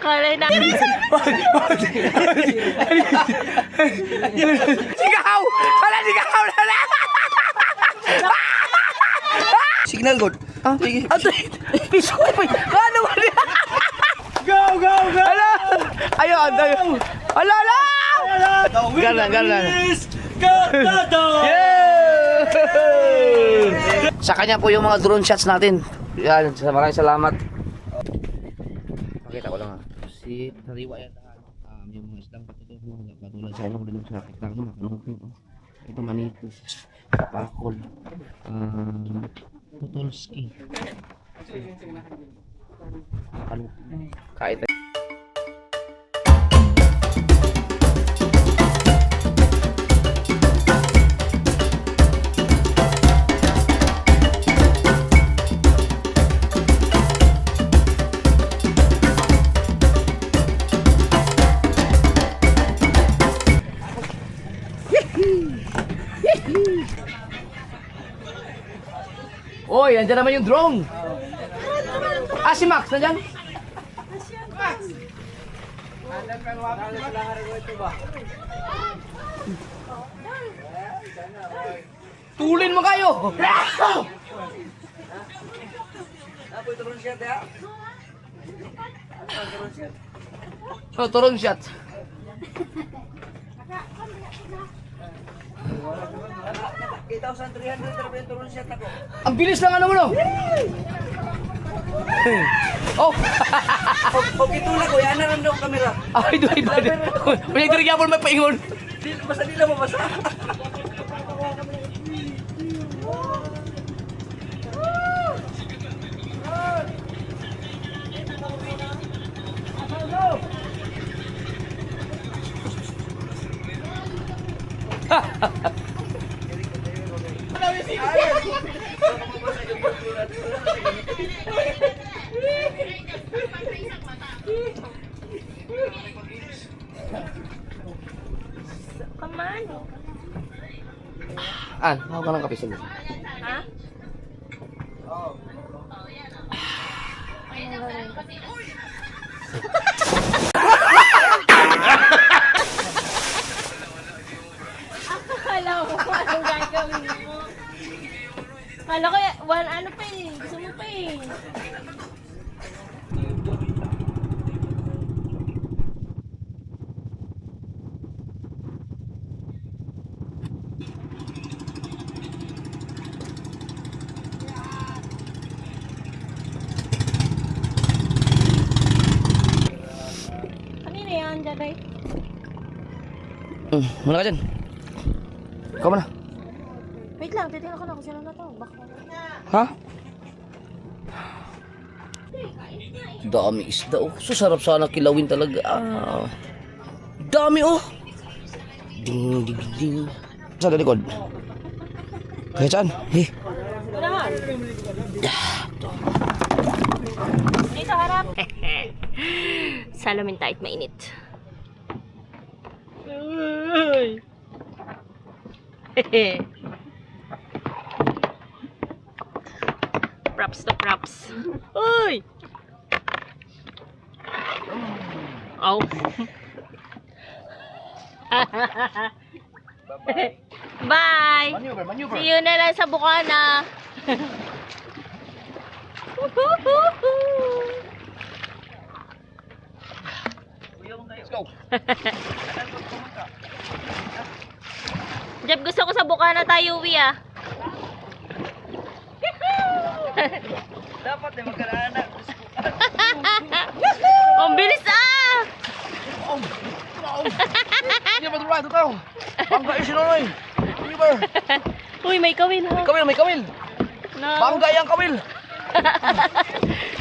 Kalay na. Sigaw! Wala sigaw na na! Signal god. Ah, ato piso ko pa. Ano ba niya? Go, go, go! Ala! Ayo, ayo. Ala, ala! Galan. Yeah! Sa kanya po yung mga drone shots natin. Yan, maraming salamat. Pakita ko lang si Tariwa yan. Yung mga islang katulad sa ano, sa kitang makanong. Ito manito. Pakol. Putolski. Ano? Kahit Oy, andyan naman yung drone. Ah, si Max, nandyan? Tulin mo kayo! Oh, turun shot. Ang bilis lang ano mo no? Oh! Okay, tulak ko. Yan na ang kamera. Ay, doy. May nagdirigyapon may paingon. Basta di lang mabasa. Kaman. Ako ka ng kape sa mo. Ha? Akala ko kung anong gagawin mo. Kala ko, ano pa eh. Gusto mo pa eh. Kanina yan, Jaday? Muna ka dyan. Ikaw muna. Wait lang, titignan ko na kung sino na to. Baka. Ha? Dami isda oh. Susarap sana kilawin talaga. Dami oh. Ding ding ding. Sa likod. Kaya saan? Unahan. Dito harap. Salamin tayo at mainit. Props to props. Uy! Oh. Bye! Maneuver. See you na lang sa Bukana. Let's go. Jeb, gusto ko sa Bukana tayo uwi ah. Dapat na magkaraanak. Ang bilis ah! Hindi ba ito tayo? Bangga yung sinunoy. Maneuver. Uy, may kawil ha. May kawil. No. Bangga yung kawil.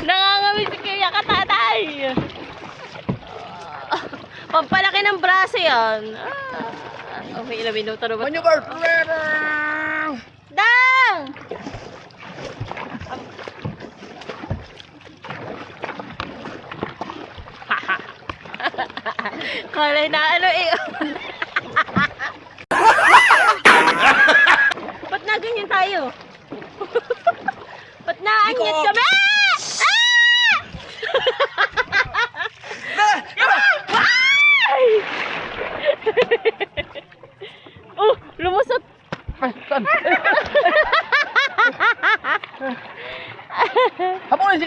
Nangangawil si Kuya Katatay. Pampalaki ng braso yan. Okay, ilang minuto na ba? Maneuver. Dang! Kalay na ano eh. Ba't na ganyan tayo? Ba't naanyat kami? Ah!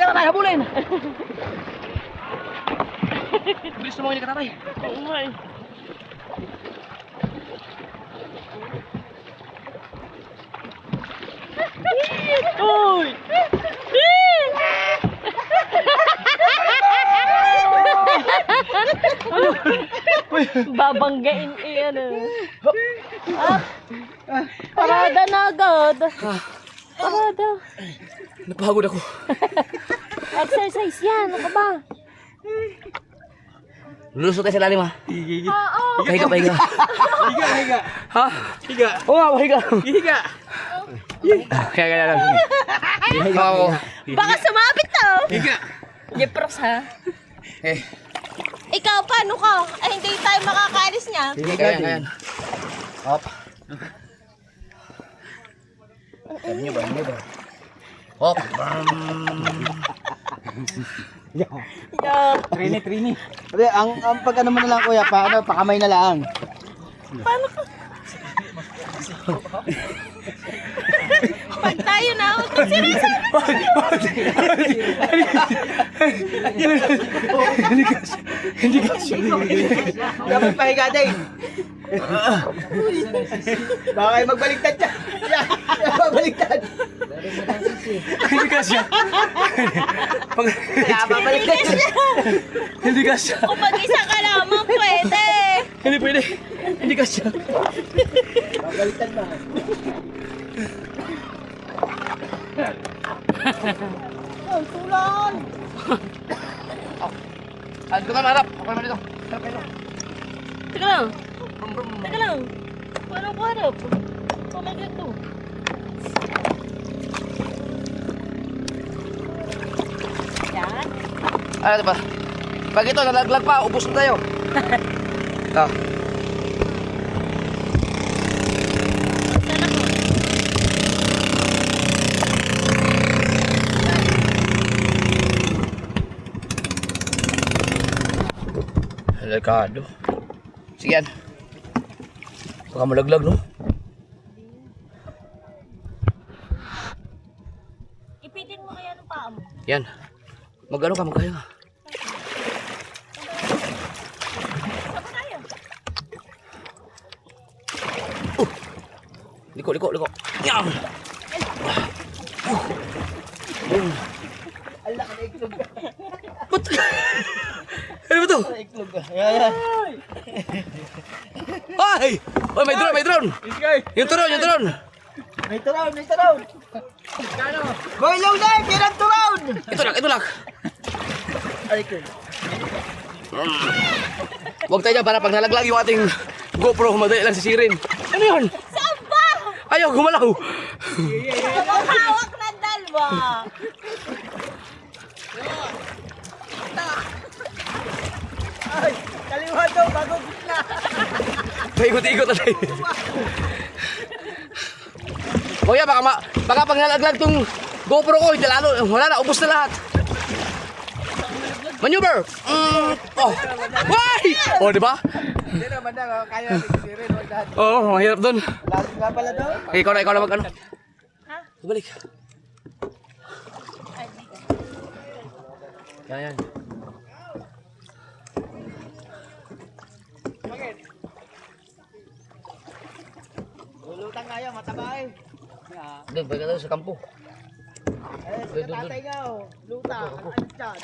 ka tatay, habulin! Bilis naman ka tatay. Oo nga eh. Uy! Babanggain ano. Ah, parada na agad. Parada. Napagod ako. Exercise yan. Ano ka ba? Lulusot tayo sa lalim ha. Oo. Pahiga, pahiga. Higa, higa. Ha? Higa. Oo nga, pahiga. Higa. Kaya, kaya. Oo. Baka sumapit to. Higa. Jepros ha? Eh, Ikaw, paano ka? Ay, hindi tayo makakaalis niya. kaya, kaya. Hop. Sabi niyo ba? Hop. Yeah. Trini. Hindi, ang pag ano mo na lang kuya, pakamay na lang. Paano ka? Pag tayo na, huwag kang sinasabi. Hindi kasi. Dapat pahiga din. Baka kayo magbaliktad siya. Magbaliktad. Hindi kasi. Kaya babaliktad siya. Hindi kasi. Kung mag-isa ka lamang, pwede. Hindi pwede. Hindi kasi. Babaliktad na. Ay, tulan. Ando ka marap. Ako naman dito. Teka lang. Teka lang. Paano ko harap? Oh my God, to. Yan. Ano ba? Pag ito nalaglag pa, ubos na tayo. Ah. Saan ako? Delikado. Sige yan. Baka malaglag, no? Ipitin mo kaya ng paa mo. Yan. Mag-ano ka, magkaya ka. Saan tayo? Liko. Yan! Ala ka na iklog. Ba't? Ano ba to? Iklog. Yan. Ay! Ay, may drone! Yung turon! May turon. Kano? Boy, low na! Kinang turon! Ito lang. Ay, iklog. Huwag tayo dyan para pag nalaglag yung ating GoPro, madali lang sisirin. Ano yun? Saan ba? Ayaw, gumalaw! Ang hawak na dalawa. Ay, kaliwa daw, bago gitna. Paikot-ikot na tayo. Kuya, baka pag nalaglag tong GoPro ko, hindi lalo, wala na, ubos na lahat. Maneuver! Oh! Why? Oh, di ba? Hindi naman na, kaya natin sirin. Oo, mahirap dun. Lalo nga pala daw. Ikaw na mag-ano. Ha? Balik. Ay, dito. Yan. Bakit? Lulutang kaya, mataba eh. Doon, balik tayo sa kampo. Eh, sa tatay nga oh. Luta, ano dyan?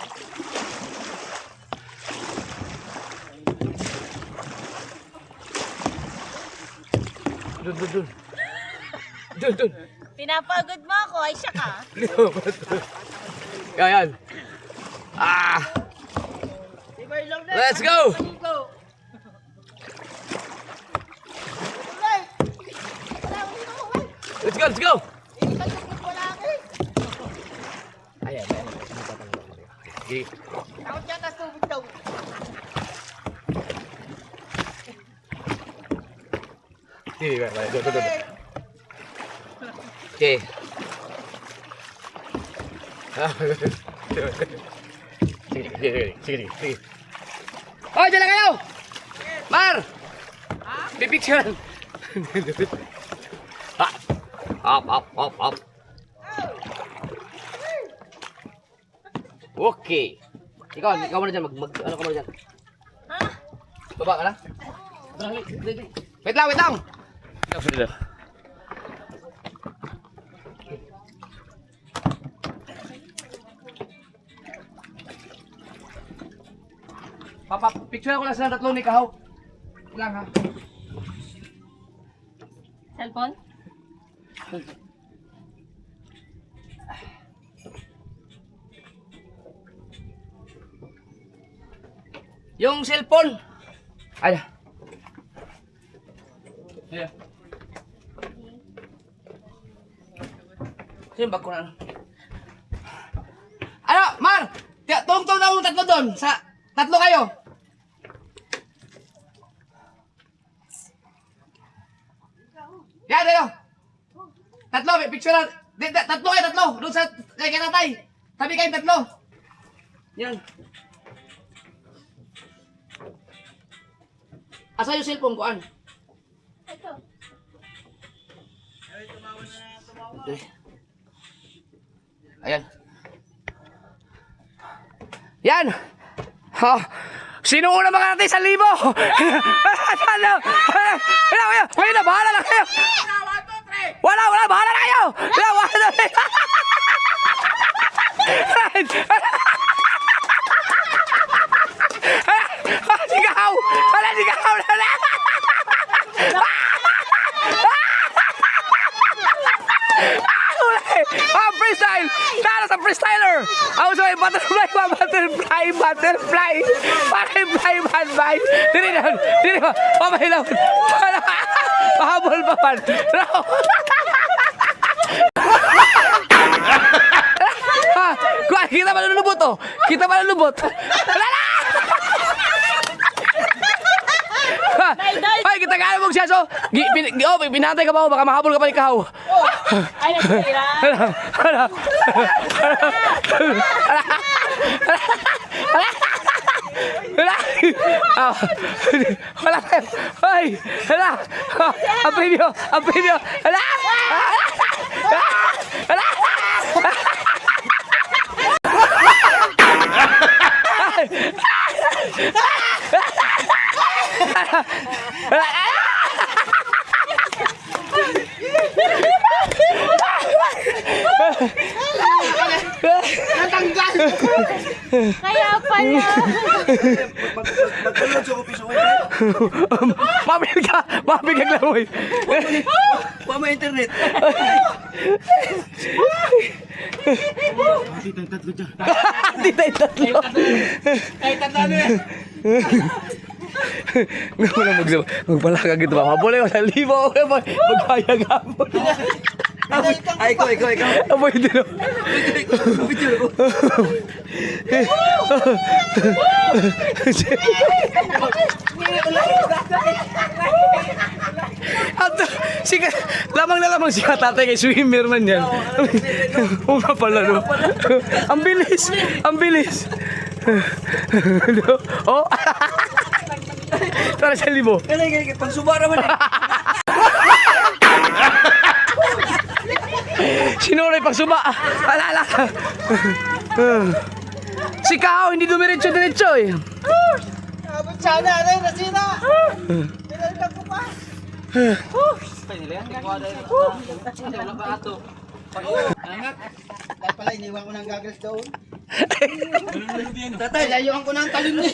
Doon. Pinapagod mo ako, ay siya ka. Yan. Ah! Iba ilaw na. Let's go! Let's go! Ayan. Okay. Takot yan, tas tubig daw. Doon. Okay. Sige. Oh, dyan lang kayo! Mar! Pipicturean! Up. Okay. Ikaw muna dyan. Ano ka muna dyan? Ha? Baba ka na? Wait lang. Papa, picture ko lang sa tatlo ni Kahaw. Lang ha. Cellphone? Yung cellphone. Ay. Yeah. Sino bag ko na? Ano, Mar? Tungtong na mo tatlo doon. Tatlo kayo. Yan, dito. Tatlo, may picture na. Tatlo kayo, tatlo. Doon sa kay tatay. Tabi kayong tatlo. Yan. Asa yung cellphone ko, An? Ito. Okay. Ayan. Yan! Ha! Sino una mga natin sa libo? Ano? Wala na, bahala na kayo! Wala, bahala na kayo! Sigaw! Sigaw! Freestyle! Tara sa freestyler! Ako sa butterfly! Dili na! Pamahilaw! Pahabol pa man! Kita malulubot oh! Kita malulubot! Ay, kita ka alam mong siya so! Pinatay ka ba ako? Baka mahabol ka pa ni Kahaw! Ay, nagsira! Wala kayo! Ay! Hala! Ang preview! Hala! Hala! Natanggal! Kaya pala! Magkulod sa kupis ko. Mabig ka glamoy! Pama internet. Titay tatlo dyan. Titay tatlo! Ay, tatlo eh. Ngayon na magpalakag ito ba? Mabulay ko sa libo. Maghayag ako. Ay, ikaw. Aboy din o. Lamang na lamang si Katatay kay swimmer man yan. Oo nga pala no. Ang bilis. Oh. Tara sa libo. Kaya, pagsuba naman eh. Sinuray pagsuba. Alala. Si Kahaw hindi dumiretso eh. Abot sana, nasira. Pinalitan ko pa. Anak, dahil pala iniwan ko ng goggles doon. Tatay, layuan ko ng talon niya.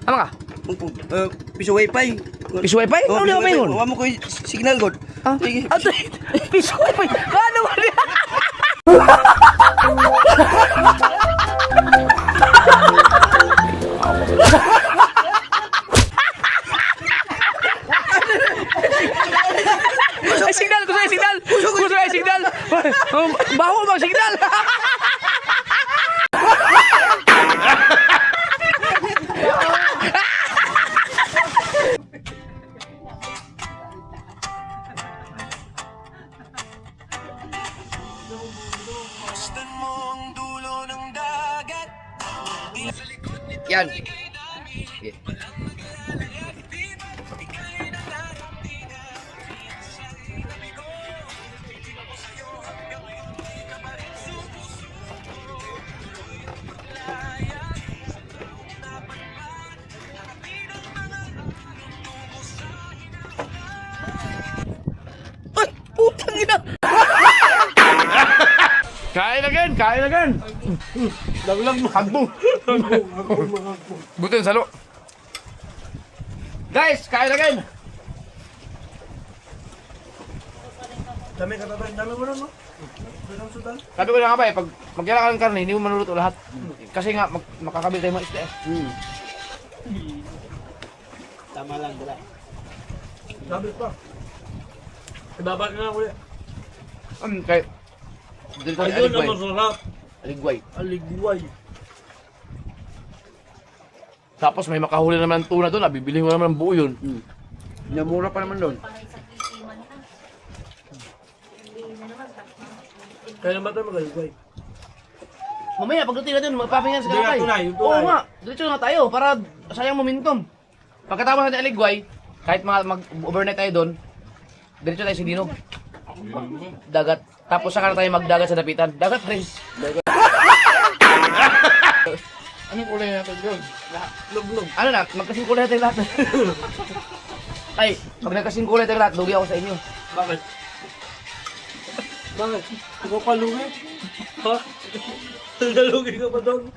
Ano ka? Piso wifi. Piso wifi? Ano na ba yun? Huwag mo ko yung signal god. Ah? Ato, piso wifi? Ano ba niya? Signal! Gusto yung signal! Baho bang signal? Yan. kain na gan. Laglag mo. Hagbong. Buto yung salo. Guys, kain na gan. Dami ka tatay. Dami mo na, no? Dagang sudan. Sabi ko na nga ba pag magkailangan ng karne, hindi mo manuluto lahat. Kasi nga, makakabili tayo mga isda eh. Tama lang, dala. Sabi pa. Ibaba ka nga ulit. Kaya, dito tayo Ayun aligway. ang masarap. Aligway. Aligway. Tapos may makahuli naman ng tuna doon, bibili mo naman ng buo yun. Mura pa naman doon. Kaya naman tayo mag-aligway. Mamaya, pagdating natin, magpapahingan sa Hindi nga, kalakay. tunay, yung tunay. Oo nga, diretso na tayo para sayang momentum. Pagkatapos natin aligway, kahit mag-overnight tayo doon, diretso tayo sa Dinog. Dagat. Tapos saka na tayo magdagat sa dapitan. Dagat rin. Anong kulay natin yun? Luglog. Ano na, magkasing kulay natin lahat. Ay, pag nagkasing kulay tayo lahat, lugi ako sa inyo. Bakit? Bakit? Ikaw pa lugi? Ha? Nalugi ka pa doon?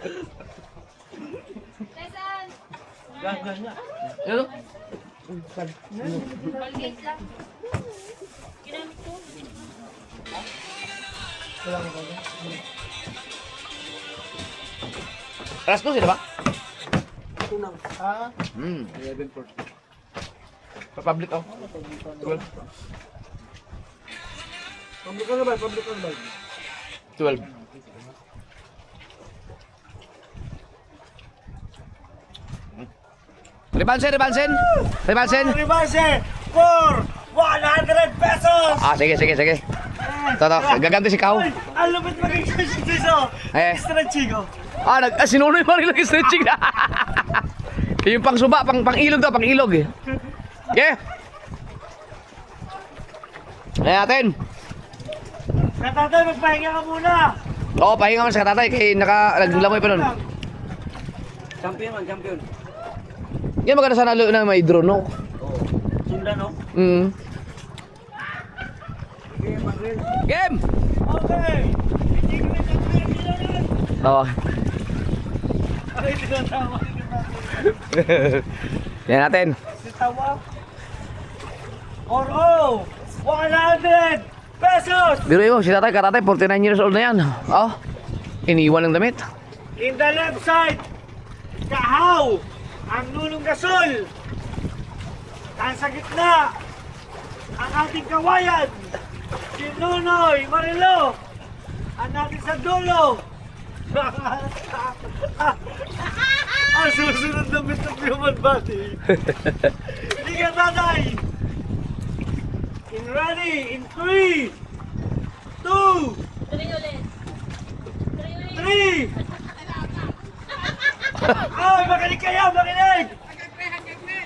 Gaganya. Ano? Alas 12, diba? Tunang. Ha? 11:40. Pa-public ako. 12. Public ka na ba? Public ka na ba? 12. Ribansen, Ribansen! Ribansen! Ribase for 100 pesos! Ah, sige, sige, sige. Toto, gaganti si Kao. Ay, ang lupit mag-exercise oh! Eh. Stretching oh! Sinunoy mo rin lang yung stretching na. Yung pang suba, pang ilog daw, pang ilog eh. Okay? Ayan natin. Katatay, magpahinga ka muna! Oo, pahinga man sa katatay kay naglamoy pa nun. Champion man, champion. Yan maganda sana na may drone, no? Sundan oh! Game, mag-rin. Game! Okay! Hindi ko na nagpapilihan! Oo. Ay, tinatawa. Yan natin. Sitawa. Oro! 100 pesos! Biruin mo, si tatay, katatay, 49 years old na yan. Oh, iniwan ng damit. In the left side, Kahaw, ang nunong gasol. Ang sa gitna, ang ating kawayan, si Nunoy Marilo. Ang natin sa dulo. Ang susunod na bit of human body. Hindi ka tatay. In ready, in 3, 2, 3. Oh, makinig kayo, makinig!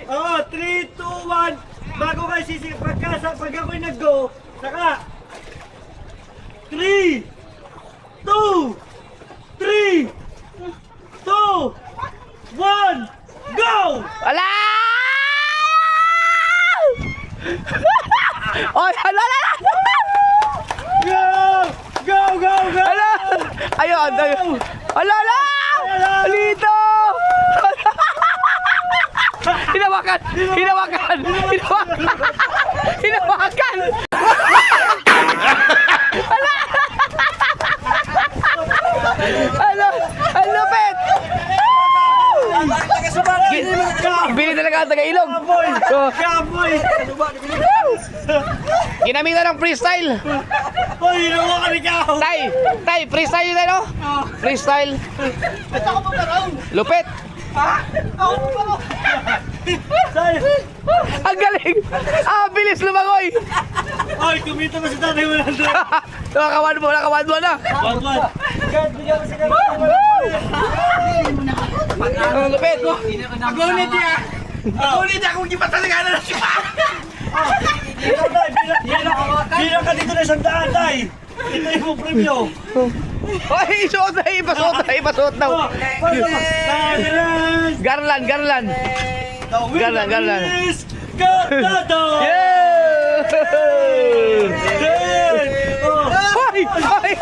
Oo, 3, 2, 1. Bago kayo sisig, pag ako'y nag-go, saka 3, 2, 3, 2, 1, go! Ala! Oy, ala, ala! Go! Go, go, go! Ala! Ayun, ayun. Ala, ala! Alito! Hinawakan! Hinawakan! Hinawakan! Hinawakan! Ala! Ala! Ang lupit! Ibili talaga ang taga-ilog. Kaboy! So, Kaboy! ginamitan ng freestyle. Hoy, hinawa ka ni Kao! Tay, freestyle yun no? Freestyle. Ba't ako pa round? Lupit. Ha? Ako pa round? Say! Ang galing. Bilis lumangoy. Hoy, kumita ba si tatay mo nandun? Nakakawan mo na. Wag. Kahit bigyan ko si Kao. Ang lupit. Agunit niya! Agunit akong ipatalaga na siya! Bilang ka dito na isang daan, tay! Ito yung premyo! Ay, isuot na. Ipasuot na. Garland. Garland. Gatado! Yeah! Hey! Ay!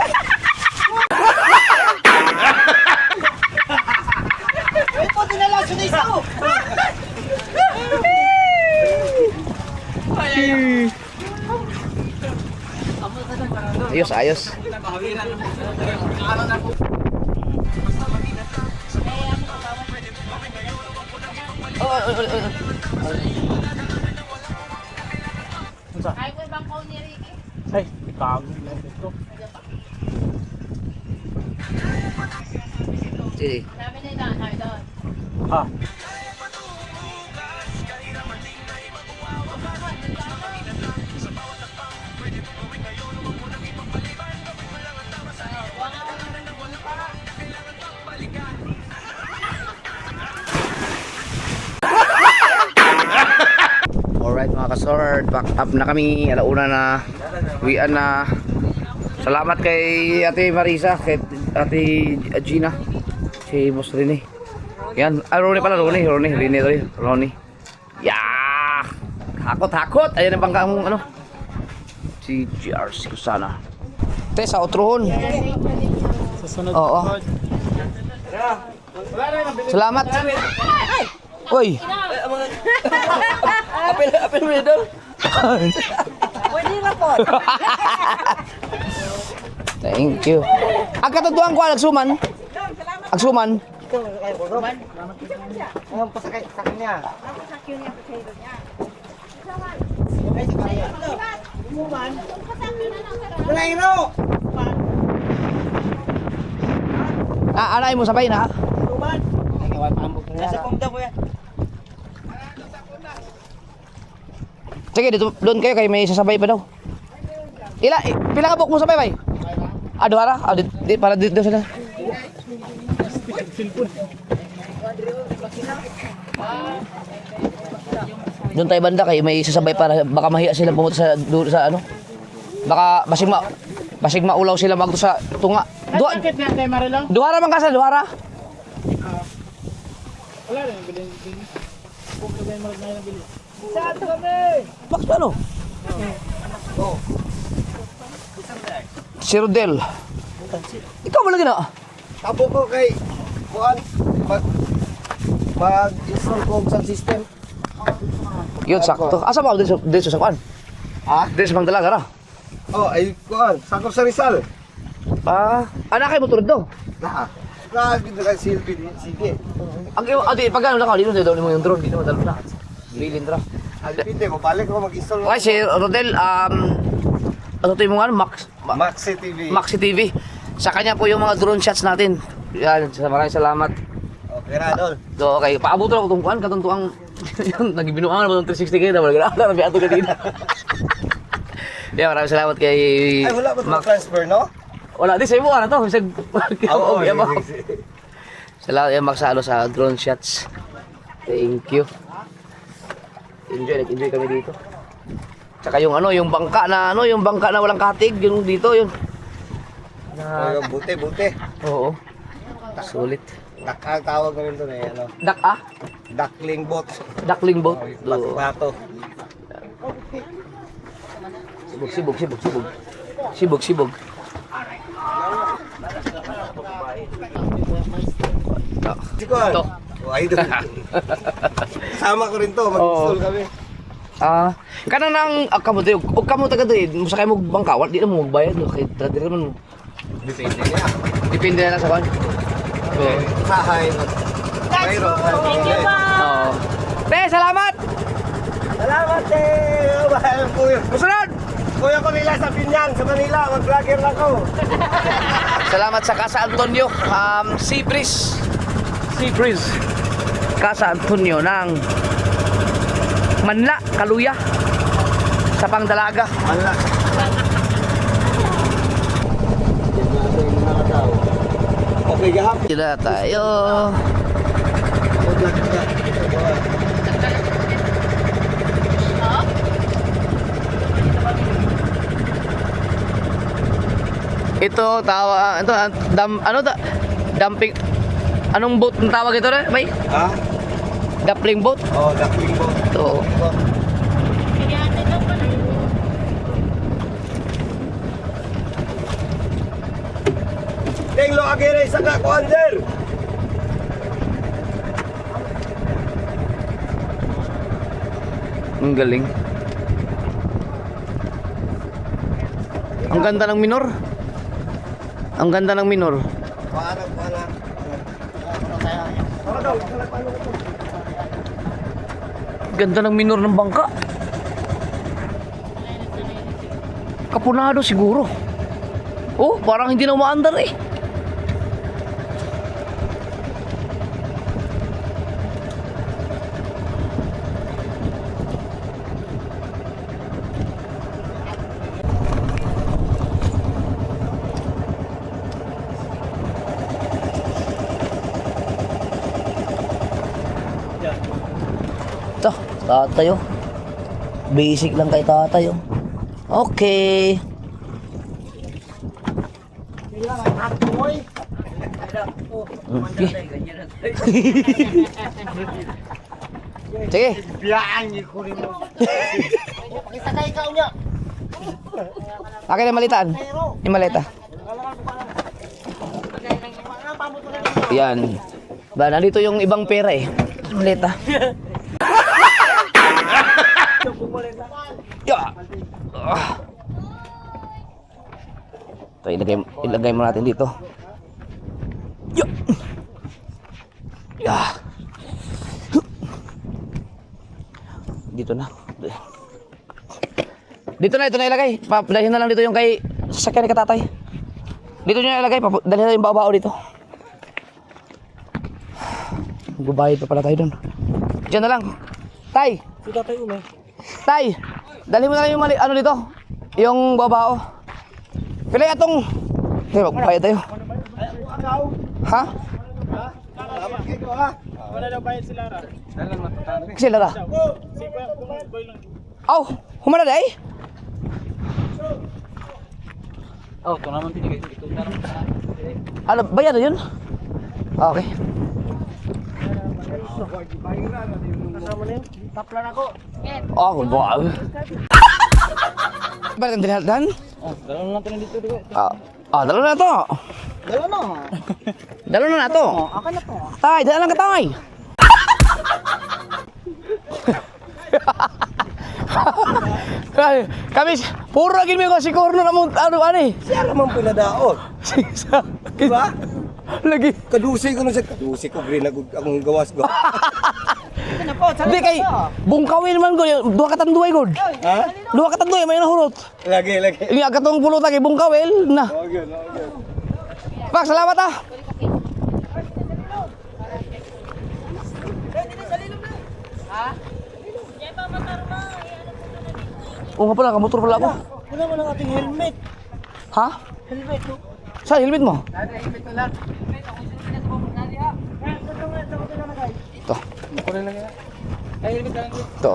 Ayos, ayos. Ay, ko ibang phone ni Ricky. Ay, ikaw ito. Sige. Sabi nila, sabi doon. Ha. Alright mga kasort, back up na kami, alauna na, uwian na. Salamat kay Ate Marisa, kay Ate Gina, si Boss Rene. Yan, Ronnie pala, Ronnie. Yeah! Hakot! Ayan ang bangka mong ano. Si GRC Kusana. Te, sa utrohon. Susunod. Oo. Salamat. Uy! Apel mo dito. Pwede na po. Thank you. Ang katutuan ko, Agsuman. Ang pasakay sa kanya. Palaino! Anay mo sabay na. Nasa pumda po yan. Sige, dito, doon kayo, may sasabay pa daw. Pila ka book mo sabay, bay? Duhara? Para dito sila. Doon tayo banda kayo, may sasabay para baka mahiya sila pumunta sa ano. Baka basig maulaw sila magto sa tunga. Bakit nga tayo Marilo? Duhara man kasi, duhara. Wala rin, bilhin. Kung ka ba yung marag na yung bilhin? Max, ano? Si Rodel. Ikaw mo lagi na. Tabo ko kay Juan, mag-install ko sa system. Yun, sakto. Asa ba ako dito sa kuan? Ha? Dito sa Pangdalaga ra. Oh, ay Juan, sakop sa Rizal. Anak kayo motor do. Dito kay Silvi, sige. Ang pag ano lang ako, dito daw mo yung drone, dito madalo na. Bilin ra. Alipin, mabalik ko mag-install. Okay, si Rodel, ano to yung mga Maxi TV. Maxi TV. Sa kanya po yung mga drone shots natin. Yan, maraming salamat. Okay, Radol. So, okay, paabuto ako itong kuhan, katuntuang yun, nagibinuangan naman ng 360 kayo, naman nabi ato kanina. Yeah, maraming salamat kay Ay, wala ba itong transfer, no? Wala, di sa'yo mo na to. Bisag, Oo, salamat yung magsalo sa drone shots. Thank you. Enjoy kami dito. Tsaka yung ano, yung bangka na walang katig, yung dito, yun. Oh, buti. Oo. Sulit. Ang tawag namin doon eh, ano? Duckling boat. Duckling boat. Bato. Sibog. Sikuan. Ito. Oh, idol. Sama ko rin to, mag-install kami. Kanang nang kamo tayo, og kamo taga doy, musakay mo bangkawat, di na mo magbayad no kay trader man mo. Depende niya. Depende na sa kan. Sahay. Mayroon. Thank you po. Oo. Be, salamat. Salamat eh. Mahal po yun. Musunod. Kuya ko nila sa Binyan, sa Manila. Mag-vlogger lang ako. Salamat sa Casa Antonio, Sea Breeze. Casa Antonio ng Manla, Kaluya sa Pangdalaga. Wala. Okay, gahapon. Sila tayo. Ito dumping. Anong boat ang tawag ito na? May Ha? dumpling boat. Oh, duckling boat. Ito. Kaya ito pala. Tenglo agere sa kakuander. Ang galing. Ang ganda ng minor. Ang ganda ng minor. Ganda ng minor ng bangka. Kapunado siguro. Oh, parang hindi na umaandar eh. Ito, tatay oh. Basic lang kay tatay oh. Okay. Sige. Biyaan niyo ko rin mo. Pakisakay ka unya. Akin na malitaan. Yung maleta. Yan. Ba, nandito yung ibang pera eh. Maleta. Ya. Ito, ilagay mo natin dito. Ya. Ya. Dito na. Dito na, ito na ilagay. Dalhin na lang dito yung kay sasakyan ni katatay. Dito nyo na ilagay. Dalhin na yung babao dito. Gubayad pa pala tayo dun. Diyan na lang. Tay! Sudah tayo umay. Tay! Dalhin mo na lang yung ano dito. Yung babao. Pilay atong... Tay, magbayad tayo. Ha? Salamat kayo ha. Wala daw bayad sila ra. Kasi lara. Aw! Humana day? Oh, ito naman pinigay ito. Ano, bayad na yun? Okay. Kasama na yun. Taplan ako. Oh, wow. Balik ang dinatan? Oh, dalawa lang natin dito. Dalawa na to. Dalawa na. Dalawa na to. Akin na to. Tay, dala lang ka tay. Kami, puro lagi mo yung si Corno na mong ano eh. Siya naman pinadaot. Diba? Lagi. Kadusi ko na siya. Kadusi ko, green akong gawas ko. Hindi kay, bungkawin man ko, duha katanduay god. Ha? Duha katanduay, may nahurot. Lagi. Ini agatong pulutan kay bungkawil na. Okay. Pak, salamat ah. Oo nga pala, kamotor pala ako. Wala mo lang ating helmet. Ha? Helmet to. Saan helmet mo? Helmet ko lang. Ito. Ay, helmet lang. Ito.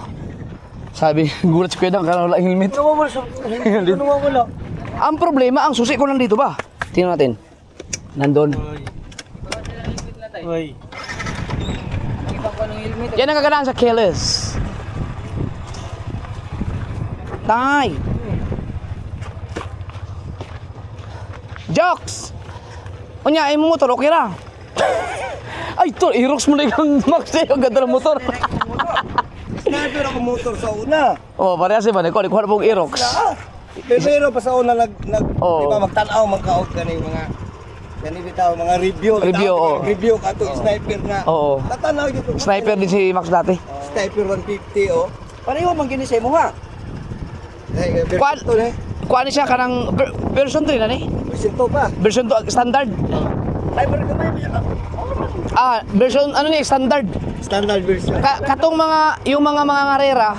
Sabi, gulat si Kuya Dang, kaya wala helmet. Nawawala sa helmet. Nawawala. Ang problema, ang susi ko nandito ba? Tingnan natin. Nandun. Uy. Yan ang kaganaan sa Keles. Tay! Jokes! Unya, ay mo motor, okay ra? Ay, to, i-rocks mo na yung Max eh, ang ganda ng motor. Sniper ako motor sa una. Oh, parehas ba? Nako, nikuha na pong i-rocks. Pero pa sa una Oo. di ba magtanaw magka-out ka ng mga bitaw mga review. Review, oo. Review ka to sniper na. Oo. Tatanaw dito. Sniper din si Max dati. Sniper 150 oh. Pareho man gini sa mo ha. Kuan, kuan siya kanang version 3 na ni. Version 2 pa. Version 2 standard. Sniper ka ba? Version ano ni standard. Standard version. Katong yung mga ngarera,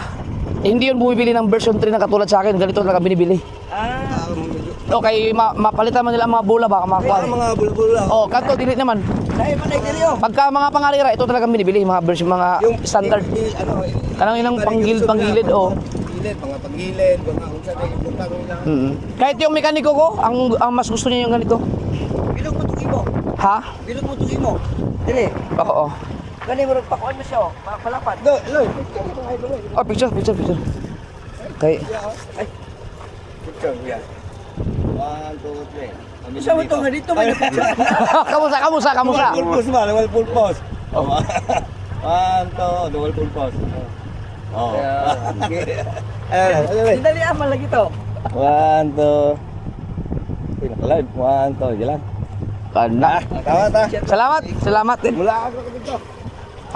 hindi yun bumibili ng version 3 na katulad sa akin, ganito lang binibili. Okay, mapalitan man nila ang mga bola baka makuha. Mga bulbula. Oh, kanto dili naman. Dai man ay dili oh. Pagka mga pangarera, ito talagang binibili, mga version mga standard. Kanang inang panggilid oh. Panggilid, mga panggilid, mga unsa na yung butang nila. Kahit yung mekaniko ko, ang mas gusto niya yung ganito. Bilog mo tugi mo. Ha? Bilog mo tugi mo. Dili. Oo. Gani mo pakuan mo siya oh. Palapad. Do, loy. Oh, picture. Okay. Ay. Picture ya. 1 2 3. Isa mo to nga dito may picture. Kamusta? Full pose ba? Wal full pose. 1 2 double full pose. Oh. Dali aman lagi to. 1 2 Pinaka-live. 1, 2, jalan. Kana. Tawat ah. Salamat. Salamat din. Mula ako dito.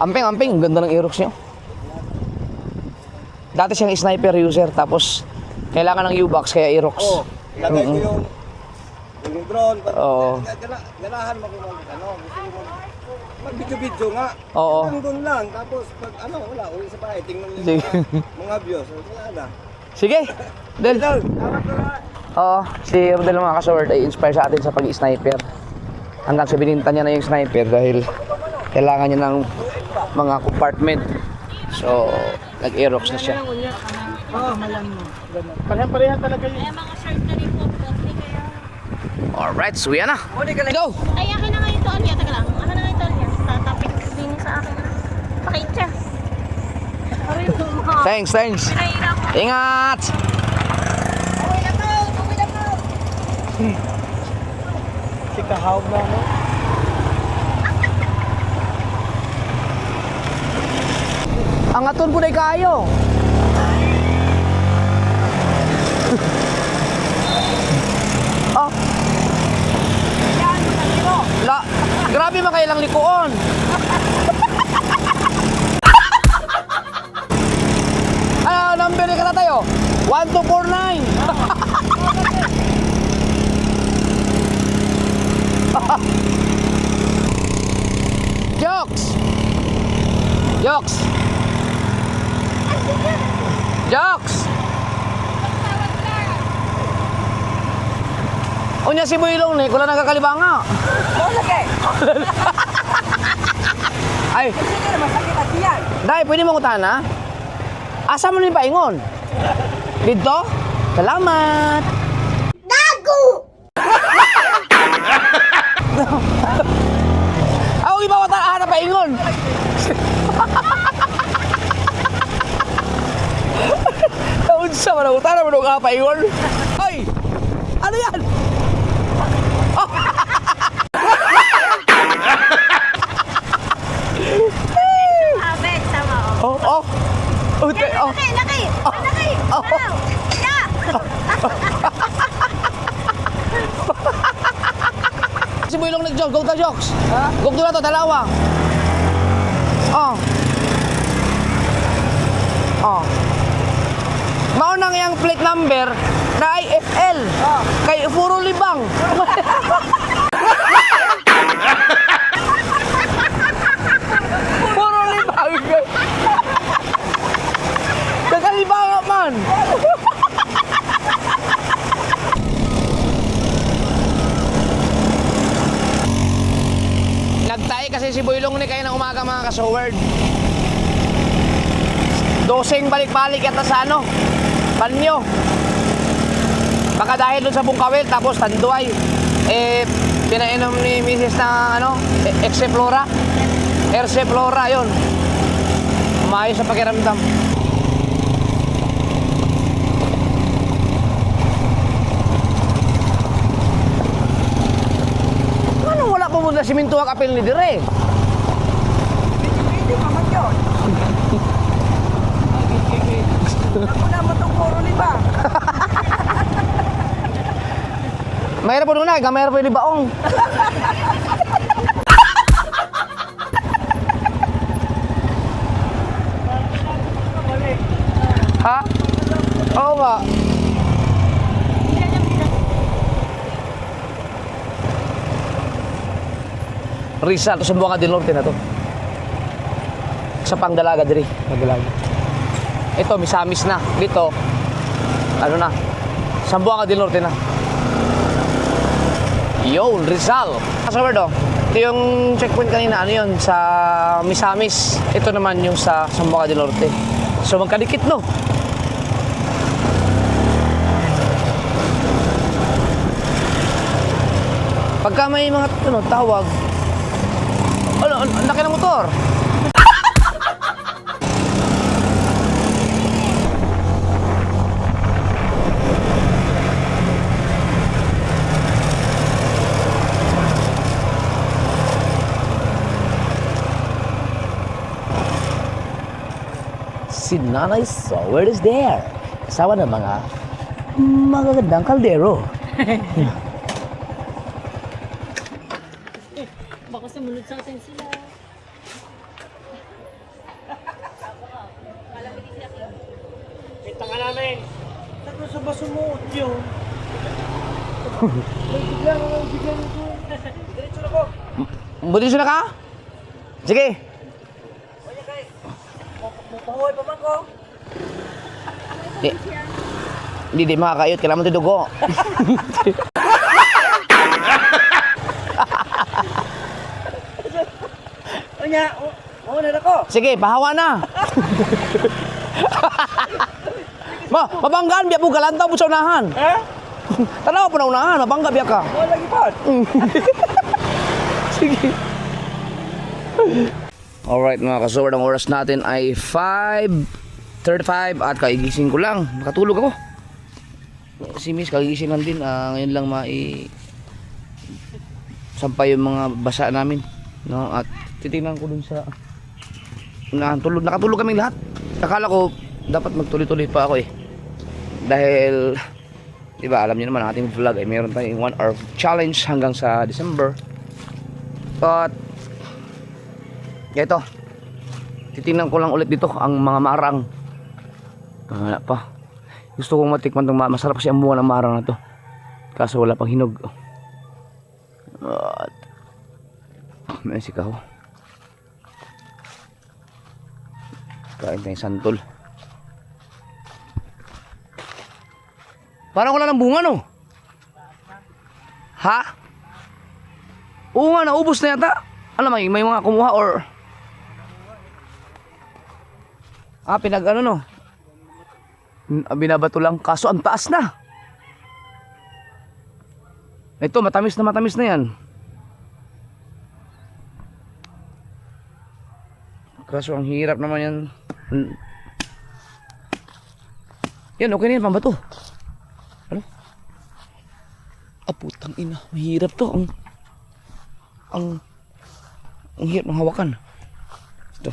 Amping, amping. Ang ganda ng Aerox niyo. Dati siyang sniper user, tapos kailangan ng U-box, kaya Aerox. Oo. Lagay ko yung drone. Oo. Ganahan mo kung ano. Gusto mo mag-video-video nga. Oo. Doon lang. Tapos pag ano, wala. Uwi sa bahay. Tingnan mo Sige. yung mga views. Wala na. Sige. Del. Tawat ko na. Oo, si Rodel mga kasword ay inspire sa atin sa pag-sniper. Hanggang sa bininta niya na yung sniper dahil kailangan niya ng mga compartment. So, nag-Aerox na siya. Parehan talaga yun. Ay, mga shirt na rin po. Plastic kaya. Alright, so yan na. Go! Ay, akin na nga yung tuon niya. Taka lang. Akin na nga yung tuon niya. Tatapik din sa akin. Pakit siya. Ay, mga. Thanks, thanks. Pinahirap ko. Ingat! Si Kahawag na ano. Ang aton po na kayo. Oh. La, grabe makailang likuon. Ano, number ka na tayo? 1249. Jokes! Jokes! Jokes! Unya si Builong ni, kula nagkakalibanga. Ay, dai, pwede mo kutana? Asa mo ni paingon? Dito? Salamat! Ako ibawa ta na paingon. Unsa man uta na mo ka paingon? Hoy! Ano yan? Abet, sama ko. Oh, oh. Ute, oh. Laki, laki! Laki! Oh. Wow! Yeah! Si Builong nag-jog, go ta jokes. Go na to dalawa. Oh. Oh. Mao nang yang plate number na ay FL. Kay puro libang. Puro libang. Kakalibang man. Nagtae kasi si Builong ni kayo ng umaga mga kasoward. Dosing balik-balik yata sa ano, banyo. Baka dahil dun sa Bungkawil, tapos Tanduay. Pinainom ni Mrs. na ano, Exeflora. Erceflora, yun. Umayos sa pakiramdam. Ano wala pa mo na siminto ang apel ni Dire? Hindi naman yun. Ako na mo itong puro liba. Mayroon po na, mayroon po yung libaong. Ha? Oo nga. Rizal, to sa Buanga del Norte na to. Sa Pangdalaga diri, Pangdalaga. Ito, Misamis na. Dito, ano na, sa Buanga del Norte na. Yo, Rizal. Kasabardo, ito yung checkpoint kanina, ano yun, sa Misamis. Ito naman yung sa Sambuanga del Norte. So, magkadikit, no? Pagka may mga ano, tawag, ano, ang laki ng motor. Si Nanay Sower is there. Kasama ng mga magagandang kaldero. Sumunod sa atin sila. Kita ka namin. Saan sa ba sumuot yun? May biglang ito. Diretso na ko. Buti na ka? Sige. Oye guys. Mupahoy pa man ko. Hindi makakayot. Kailangan mo ito dugo. Onya, na ako. Sige, pahawa na. Mabanggaan biya po galantaw po sa unahan. Ha? Tanaw po na unahan, mabangga biya ka. Wala lagi pa. Sige. Alright mga kasaward, ang oras natin ay 5:35 at kagigising ko lang. Makatulog ako. Si Miss kagigising lang din. Ngayon lang sampay yung mga basa namin. No? At titingnan ko dun sa nakatulog kaming lahat. Akala ko dapat magtuloy-tuloy pa ako eh. Dahil diba alam niyo naman ang ating vlog ay meron tayong 1 hour challenge hanggang sa December. At ito, titingnan ko lang ulit dito ang mga marang. Wala pa. Gusto kong matikman itong masarap kasi ang bunga ng marang na to. Kaso wala pang hinog. At may sikaw. Kain tayong santol. Parang wala ng bunga no? Ha? Oo nga, naubos na yata. Alam, may mga kumuha or pinag ano no? Binabato lang. Kaso ang taas na. Ito, matamis na yan. Kaso ang hirap naman yan. Yan, okay na yan, pambato. Ano? Putang ina. Mahirap to. Ang hirap ng hawakan. Ito.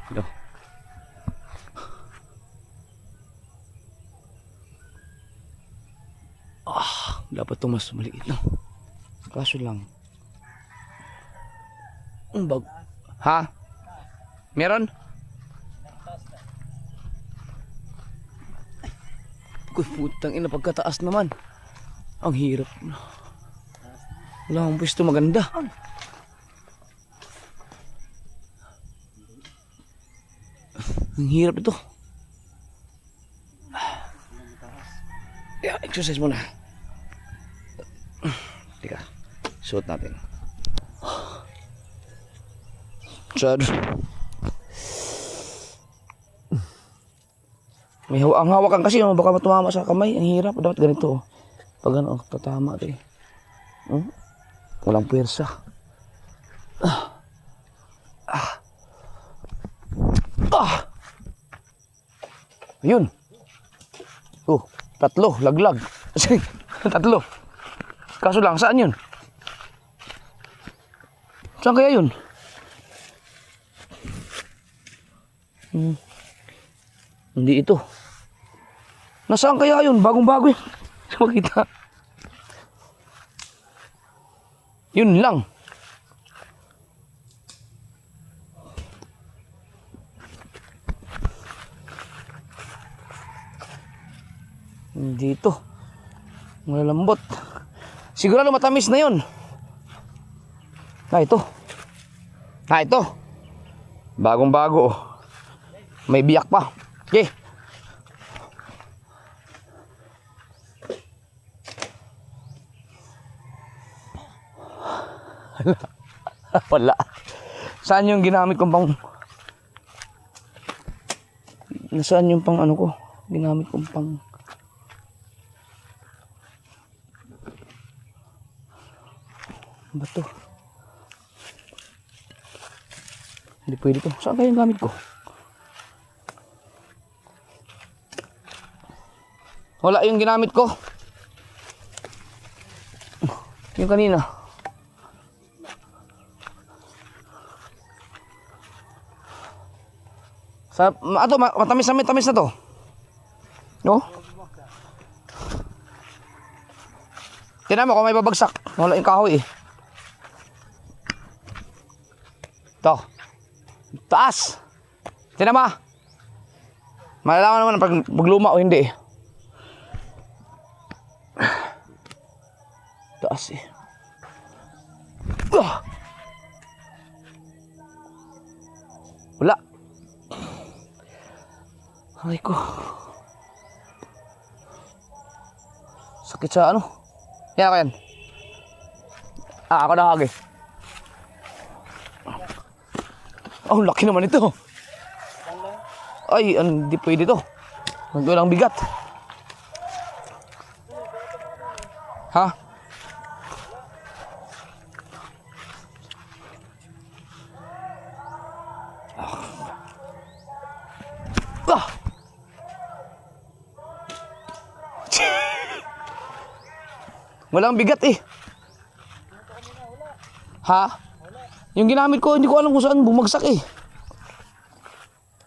Ito. Dapat ito mas maliit lang. Kaso lang. Ang bag. Ha? Meron? Kuy, putang ina, pagkataas naman. Ang hirap. Wala akong pwesto maganda. Ang hirap ito. Yeah, exercise muna. Teka, suot natin. Chad. Ang hawakan kasi, baka matumama sa kamay. Ang hirap. Dapat ganito. Pag ano, tatama ito eh. Walang puwersa. Ayun. Tatlo. Laglag. Tatlo. Kaso lang, saan yun? Saan kaya yun? Hindi ito. Nasaan kaya yun? Bagong-bago yun. Makita. Yun lang. Hindi ito. Malalambot. Sigurado matamis na yun. Ito. Ito. Bagong-bago. May biyak pa. Okay. Wala. Saan yung ginamit kong pang... Nasaan yung pang ano ko? Ginamit kong pang... Bato. Hindi pwede to. Saan kaya yung gamit ko? Wala yung ginamit ko. Yung kanina. Matamis na to. No? Tinan mo kung may babagsak. Wala yung kahoy eh. Ito. Taas. Tinan mo. Malalaman naman pag magluma o hindi eh. Taas eh. Wala. Ay ko. Sakit sa ano? Yan ako yan. Ako na kage. Oh, laki naman ito. Ay, hindi pwede to. Nagwalang bigat. Ha? Ah! Walang bigat eh. Ha? Yung ginamit ko, hindi ko alam kung saan bumagsak eh.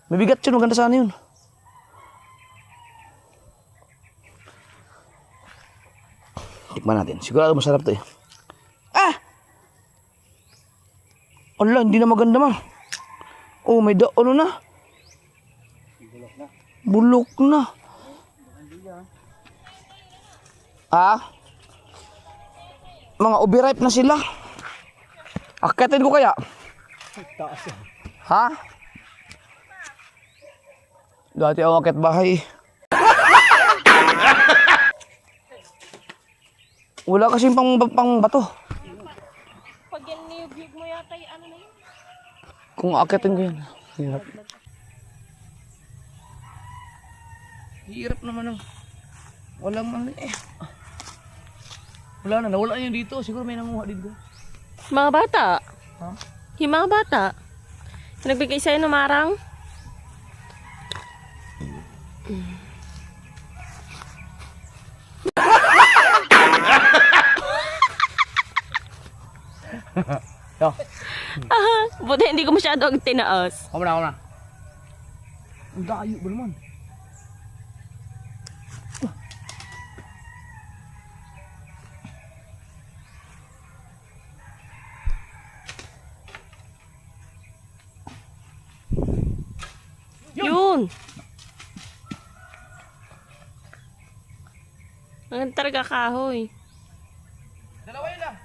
May bigat yun, maganda sana yun. Tikman natin. Sigurado masarap to eh. Ah! Ala, hindi na maganda man. Oh, may ano na. Bulok na. Ah? Mga overripe na sila. Akitin ko kaya? Ha? Dati ako akit bahay. Wala kasing pang bato. Pag yan niyog mo yata yung ano na yun. Kung akitin ko yan. Hirap. Hirap naman ang. Walang ano eh. Wala na, nawala yun dito. Siguro may nanguha dito. Mga bata. Ha? Yung mga bata. Nagbigay sa'yo ng marang. Yo. Buti hindi ko masyadong tinaas. Ako na. Ang dayo ba naman? Yun! Ang talaga kahoy. Dalawa yun lang.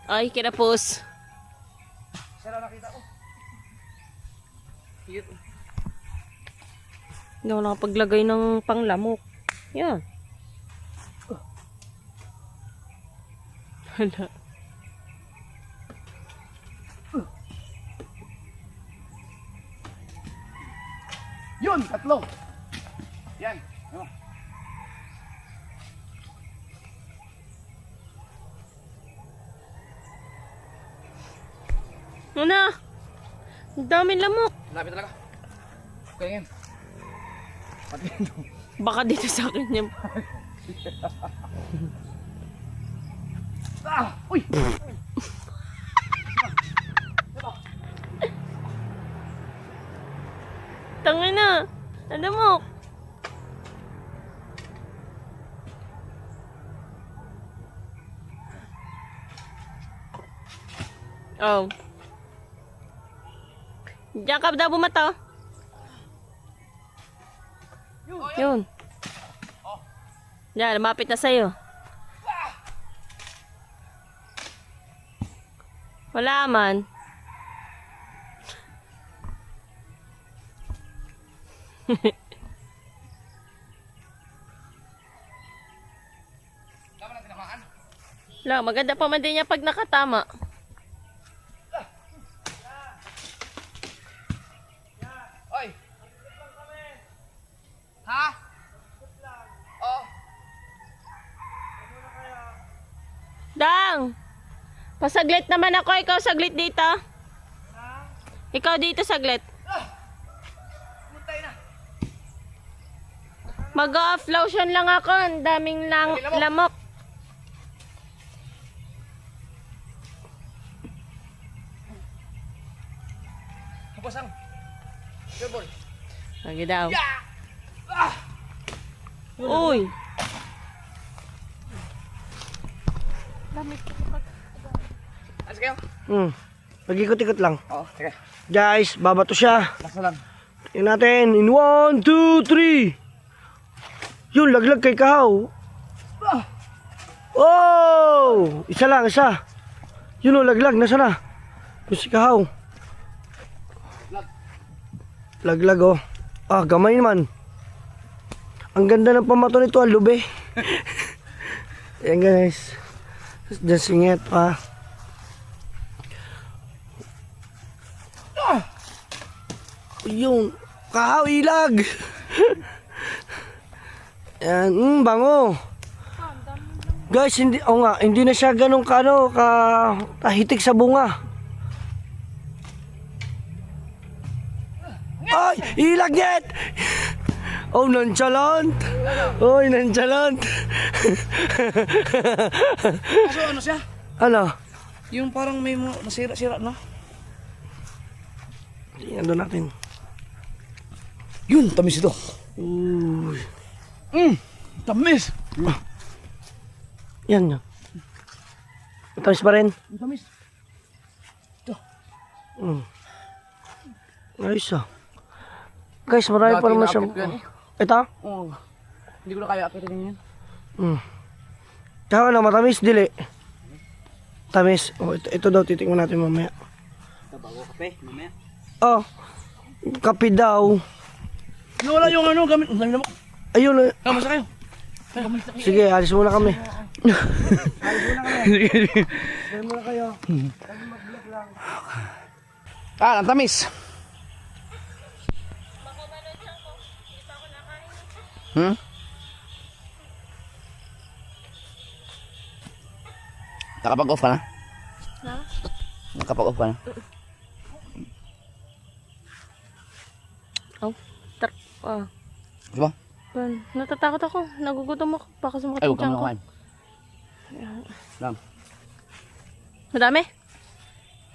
Ay, kinapos. Sira nakita ko. Cute. Hindi ako nakapaglagay ng panglamok. Yan. Hala. Yun, tatlo. Yan. Oh. Ano? Ang daming lamok. Lapit talaga. Kaya yan. Pati yan. Baka dito sa akin yan. Ah! Uy! Tangin na. Ano mo? Oh. Diyan ka daw bumata. Yun. Yan, lumapit na sa'yo. Wala man. Wala, maganda pa man din niya pag nakatama. Oy! Ha? Oh. Dang! Pasaglit naman ako, ikaw saglit dito. Ikaw dito saglit. Putay na. Mag-off lotion lang ako, ang daming lamok. Pasang. Sure, Lagi daw. Uy! Alis kayo? Mag-ikot-ikot lang. Oo, sige. Guys, babato siya. Lasa lang. Tingnan natin. In 1, 2, 3. Yun, laglag kay Kahaw. Oh! Isa lang, isa. Yun o, laglag. Nasa na? Yung si Kahaw. Laglag oh. Ah, gamay naman. Ang ganda ng pamato nito, alube. Ayan guys. Diyan singit pa. Yung Kahaw, ilag. Yan, bango. Guys, hindi na siya ganun kahitik sa bunga. Ay, ilag net. Oh, nonchalant. Oy, nonchalant. So, ano siya? Ano? Yung parang may nasira-sira, no? Tingnan natin. Yun, tamis ito. Uy. Tamis. Yan yan. Matamis pa rin. Tamis. Ayos ah. Guys, marami pa naman siya. Ito? Oo. Hindi ko na kaya akitin yan. Kaya ano, matamis, dili. Tamis. Oh, ito daw, titingnan natin mamaya. Bago kape, mamaya. Oh, kape daw. Wala yung ano, gamit. Ayun. Kamusta kayo? Sige, alis muna kami. Ang tamis. Nakapag-off ka na? Ha? Nakapag-off ka na? Oh, Diba? natatakot ako. Nagugutom ako. Baka sumakit Ay, yung huwag kang tiyan ko. makain. Lang. Madami?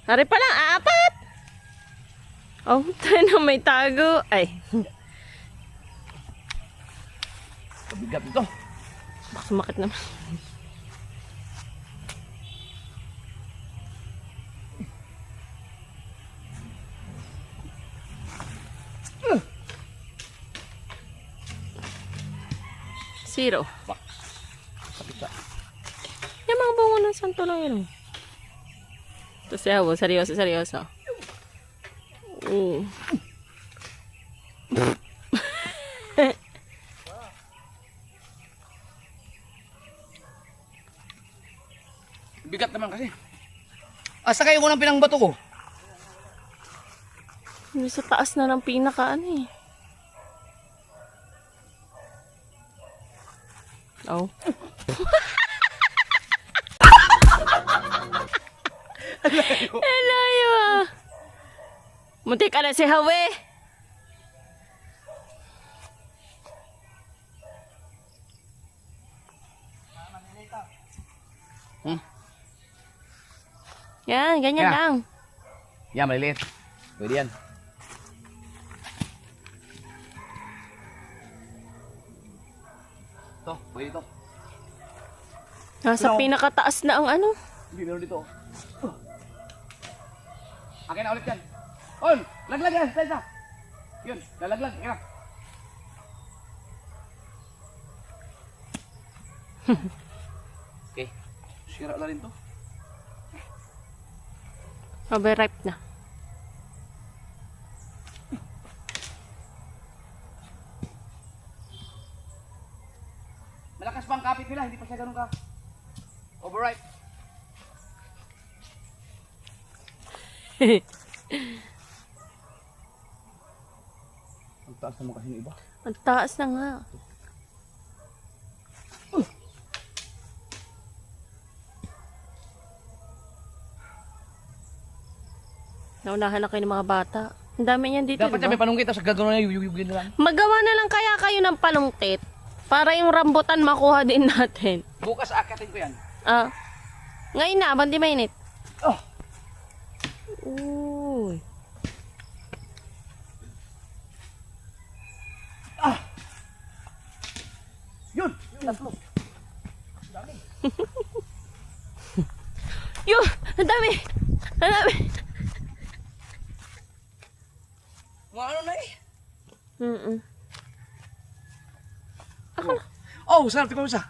Hari pa lang, apat! Oh, tayo na may tago. Ay, Bigat ito. baka sumakit naman. Zero. Yung mga bungo ng santo lang yun. Ito siya, seryoso, seryoso. Bigat naman kasi. Asa kayo ko ng pinangbato ko? Yung sa taas na ng pinaka ano eh. Oh. Alayo ah. Muntik ka na si Hawe. Yan, ganyan Yan. lang. Yan, maliliit. Pwede yan. Ito, pwede ito. Nasa pinakataas na ang ano. Hindi, meron dito. Akin na ulit yan. On! Laglag yan! Isa! Yun, lalaglag. Yan. Okay. Sira na rin to. Overripe na. Malakas pa ang kapit nila, hindi pa siya ganun ka. Overripe. Ang taas naman kasi yung iba. Ang taas na nga. Naunahan na kayo ng mga bata. Ang dami niyan dito, Dapat diba? siya may panunggit, tapos gagawin na yuyugin na lang. Magawa na lang kaya kayo ng palungkit para yung rambutan makuha din natin. Bukas akatin ko yan. Ah. Ngayon na, abang di mainit. Oh! Uy. dami! Ang dami! Mga ano na eh. Oh, sarap. Tingnan mo isa.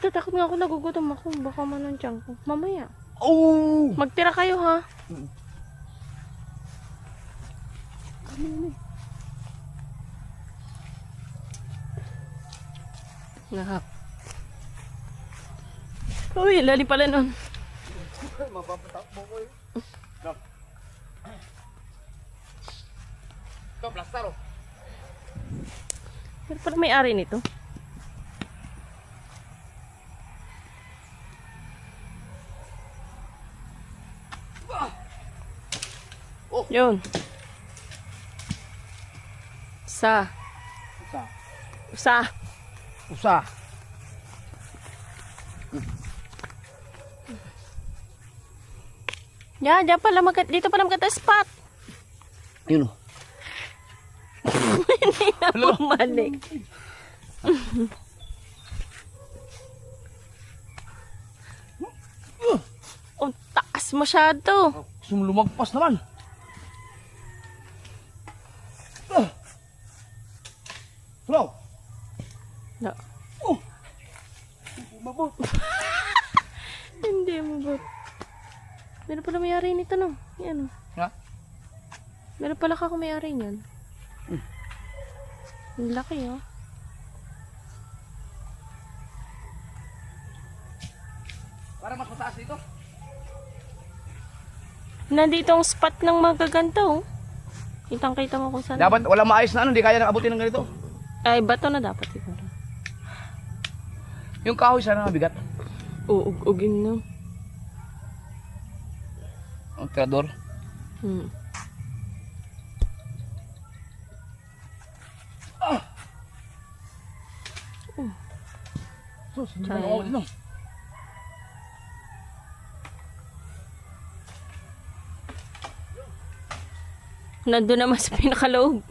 Tatakot nga ako, nagugutom ako. Baka manong tiyan ko. Mamaya. Oh! Magtira kayo ha. Nahak. Uy, lali pala nun. Ito, plaster oh. Pero parang may ari nito. Oh. Yun. Isa. Usa. Isa. Usa. Yan, dyan pala dito pala spot. Yun oh. Hindi na bumalik. Ang taas masyado. Lumagpas naman. Flow. No. Oh. Mabot. Hindi mo ba? Meron pala may-ari nito, no? Yan, oh. Ha? Meron pala ka kung may-ari niyan. Ang laki, oh. Para mas mataas dito. Nandito ang spot ng magaganto, oh. Kitang-kita mo kung saan. Dapat wala maayos na ano, hindi kaya nang abutin ng ganito. Ay, bato na dapat siguro. Yung kahoy sana mabigat. Uugin, no? Ang tirador. Sus, hindi Sayang. na ako dito. Nandun naman sa pinakaloob.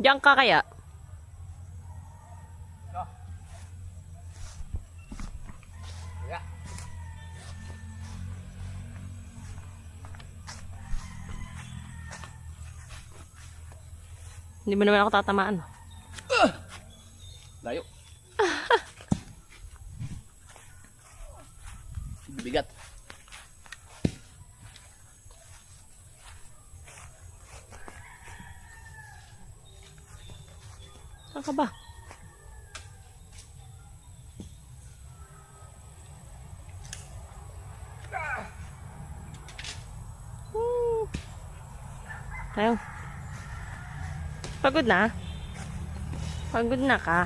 Diyan ka kaya? Yeah. Hindi mo naman ako tatamaan. Layo. Bigat. Saan ka ba? Tayo. Pagod na? Pagod na ka?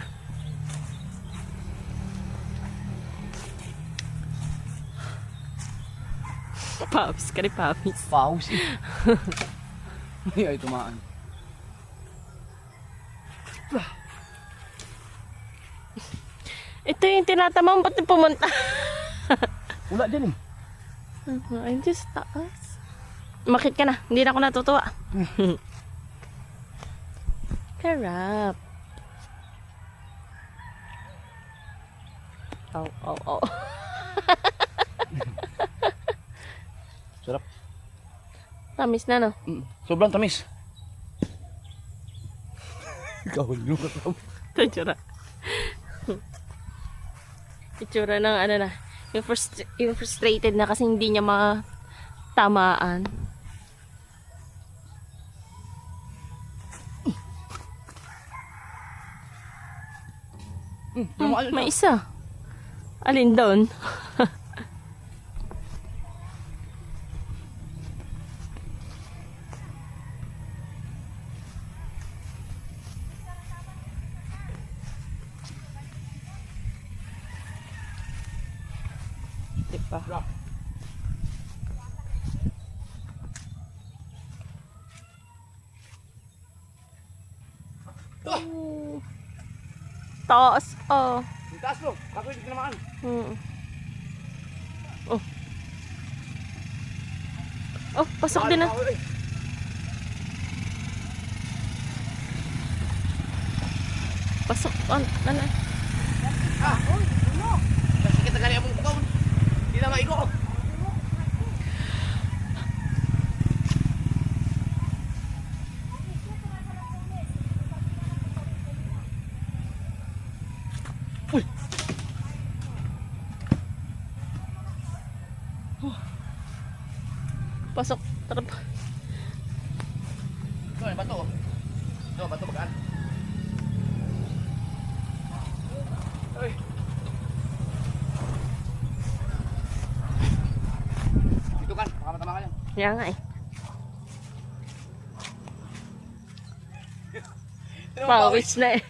Pawis ka rin, pawis. Paus eh. Ay, tumaan. Ito yung tinatamang, ba't na pumunta? Wala dyan eh. Ay, Diyos, taas. Makit ka na, hindi na ako natutuwa. Karap. Oh. Sarap. Tamis na, no? Sobrang tamis. Ikaw, yung kasama. Ito, itsura. Itsura ng ano na. Yung frustrated na kasi hindi niya matamaan. May isa. Alin doon? Diba? Taas, oh. Yung taas mo, kaso hindi naman. Oh. Oh, pasok din na. Pasok. Ano? Kasi kita gali among ikaw. Di na maigo. Uy. Pasok. Tara pa. Ito, may bato. Ito, bato bagaan. Uy. Dito kan, baka matama ka yan. Kaya nga eh. Pawis na eh.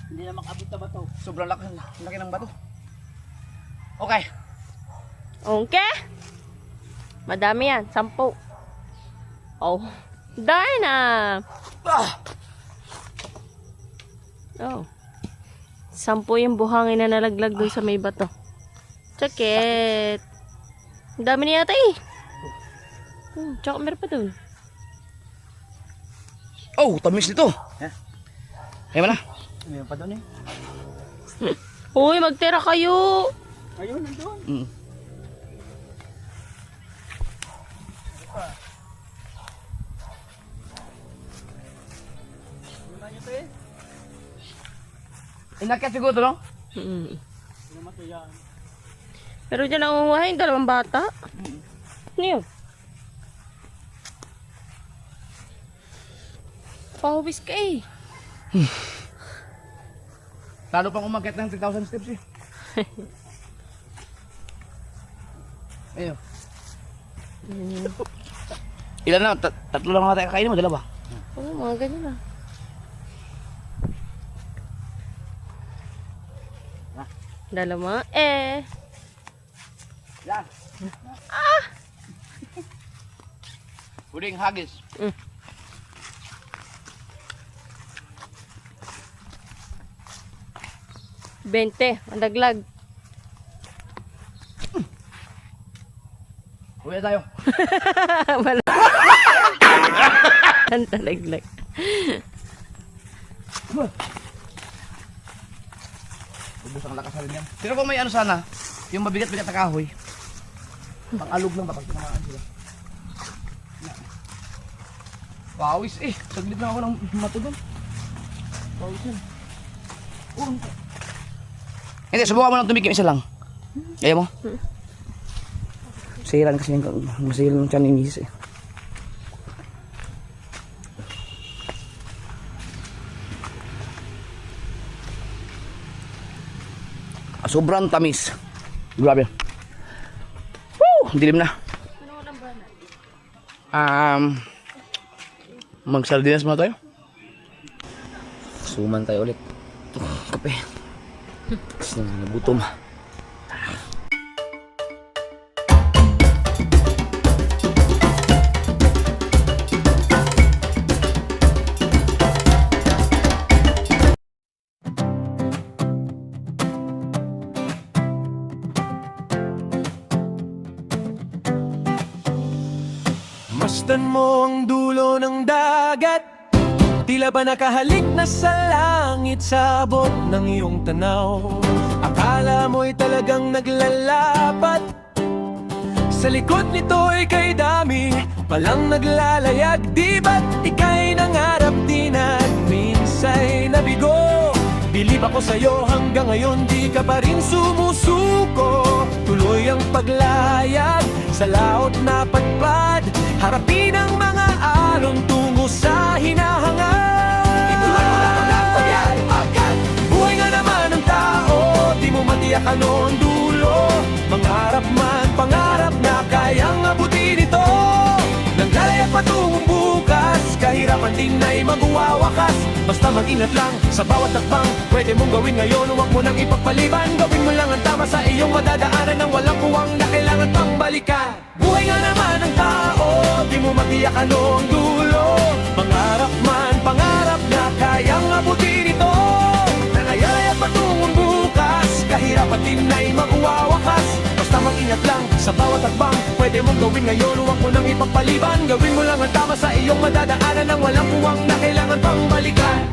Hindi na makabot na ba to? Sobrang laki ng bato. Okay. Okay. Madami yan. 10. Oh. Darna. Ah! Oh. 10 yung buhangin na nalaglag dun sa may bato. Chakit. Ang dami niya yata eh. Tsaka meron pa dun. Oh, tamis nito. Ay mo na. Mayroon pa doon eh. Uy, magtira kayo. Ayun, nandun. Mm. Inakyat siguro to, no? Mm. Pero dyan nangunguhay yung 2 bata. Ano yun? Pawis ka eh. Lalo pang umakyat ng 3,000 steps eh. Ayun. Ilan na? Tatlo lang nga tayo kakainin mo, 2? Oo, mga ganyan lang. Dalawa eh. Yan. Puding hagis. 20, ang daglag. Uwi na tayo. Wala. Ang talaglag. Ubus ang lakas na rin yan. Pero kung may ano sana, yung mabigat-bigat na kahoy, pang-alog lang ba pag tinamaan sila. Pawis eh. Saglit na ako ng mato doon. Pawis yan. Hindi, subukan mo lang tumikim isa lang. Ayaw mo? Siran kasi yung masihil ng tiyan ni Miss eh. Sobrang tamis. Grabe. Woo! Dilim na. Mag-sardinas muna tayo. Suman tayo ulit. Kape. Kasi nagutom. Masdan mo ang dulo ng dagat, tila ba nakahalik na sa langit sa abot ng iyong tanaw. Akala mo'y talagang naglalapat, sa likod nito'y kay dami palang naglalayag. Di ba't ika'y nangarap din at minsa'y nabigo? Bilib ako sa'yo hanggang ngayon di ka pa rin sumusuko. Tuloy ang paglayag sa laot na padpad, harapin ang mga alon tungo sa hinahangad. Ituloy mo lang ang pag-agad. Buhay nga naman ang tao, di mo matiyak ano ang dulo. Mangarap man, pangarap na kayang abutin ito. Naglalayag patungong bukas, kahirapan din na'y magwawakas. Basta mag-ingat lang sa bawat takbang pwede mong gawin ngayon, huwag mo nang ipagpaliban. Gawin mo lang ang tama sa iyong madadaanan nang walang kuwang na kailangan pang balikan. Buhay nga naman ang tao, di mo matiyak ano ang dulo. Mangarap man, pangarap na kayang abutin ito. Nangayayat patungong bukas, kahirapan din na'y magwawakas. Basta mag-ingat lang sa bawat takbang pwede mong gawin ngayon, huwag mo nang ipagpaliban. Gawin mo lang ang tama sa iyong madadaanan nang walang kuwang na kailangan pang balikan.